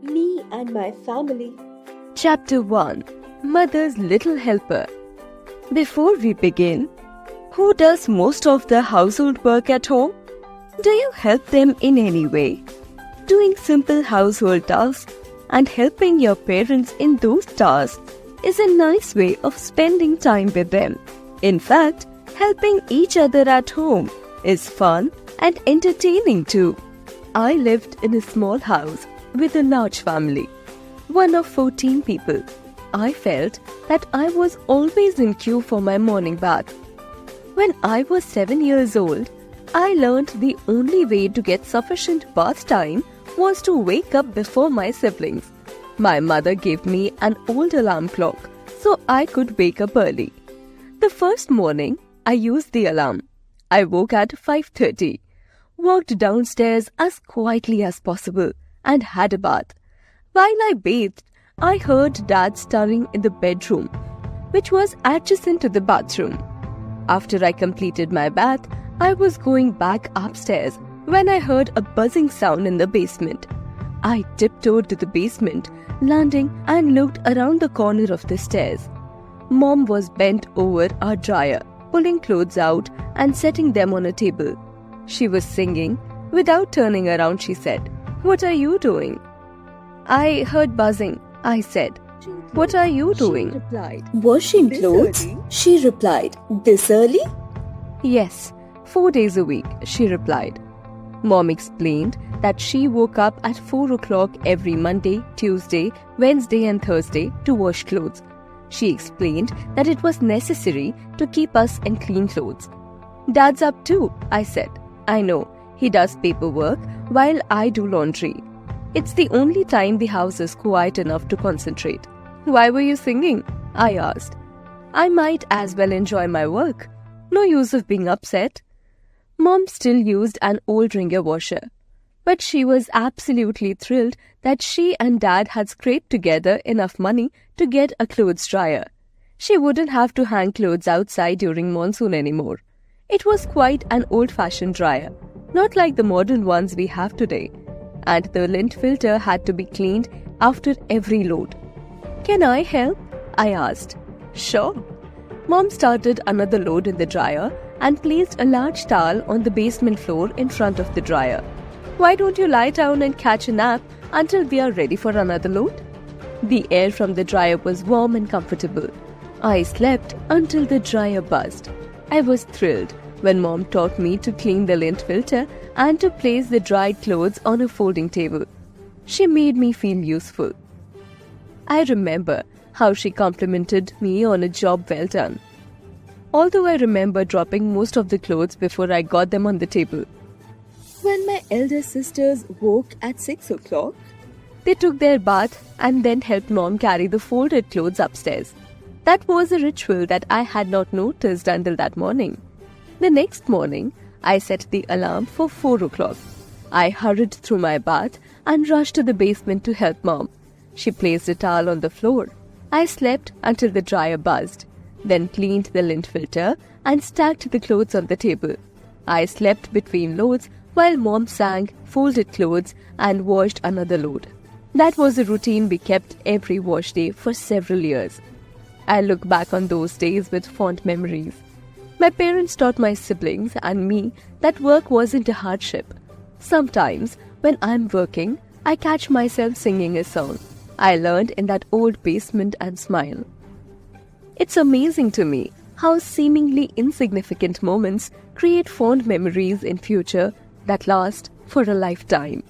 Me and my family. Chapter 1, Mother's Little Helper. Before we begin, who does most of the household work at home? Do you help them in any way? Doing simple household tasks and helping your parents in those tasks is a nice way of spending time with them. In fact, helping each other at home is fun and entertaining too. I lived in a small house with a large family, one of 14 people. I felt that I was always in queue for my morning bath. When I was 7 years old, I learned the only way to get sufficient bath time was to wake up before my siblings. My mother gave me an old alarm clock so I could wake up early. The first morning, I used the alarm. I woke at 5:30, walked downstairs as quietly as possible, and had a bath. While I bathed, I heard Dad stirring in the bedroom, which was adjacent to the bathroom. After I completed my bath, I was going back upstairs when I heard a buzzing sound in the basement. I tiptoed to the basement, landing and looked around the corner of the stairs. Mom was bent over our dryer, pulling clothes out and setting them on a table. She was singing. Without turning around, she said, "What are you doing?" "I heard buzzing," I said. "What are you doing?" She replied. "Washing clothes?" She replied. "This early?" "Yes, 4 days a week," she replied. Mom explained that she woke up at 4 o'clock every Monday, Tuesday, Wednesday and Thursday to wash clothes. She explained that it was necessary to keep us in clean clothes. "Dad's up too," I said. "I know, he does paperwork while I do laundry. It's the only time the house is quiet enough to concentrate." "Why were you singing?" I asked. "I might as well enjoy my work. No use of being upset." Mom still used an old wringer washer, but she was absolutely thrilled that she and Dad had scraped together enough money to get a clothes dryer. She wouldn't have to hang clothes outside during monsoon anymore. It was quite an old-fashioned dryer, not like the modern ones we have today, and the lint filter had to be cleaned after every load. "Can I help?" I asked. "Sure." Mom started another load in the dryer and placed a large towel on the basement floor in front of the dryer. "Why don't you lie down and catch a nap until we are ready for another load?" The air from the dryer was warm and comfortable. I slept until the dryer buzzed. I was thrilled when Mom taught me to clean the lint filter and to place the dried clothes on a folding table. She made me feel useful. I remember how she complimented me on a job well done. Although I remember dropping most of the clothes before I got them on the table. When my elder sisters woke at 6 o'clock, They took their bath and then helped Mom carry the folded clothes upstairs. That was a ritual that I had not noticed until that morning. The next morning, I set the alarm for 4 o'clock. I hurried through my bath and rushed to the basement to help Mom. She placed a towel on the floor. I slept until the dryer buzzed, then cleaned the lint filter and stacked the clothes on the table. I slept between loads while Mom sang, folded clothes and washed another load. That was a routine we kept every wash day for several years. I look back on those days with fond memories. My parents taught my siblings and me that work wasn't a hardship. Sometimes, when I'm working, I catch myself singing a song I learned in that old basement and smile. It's amazing to me how seemingly insignificant moments create fond memories in future that last for a lifetime.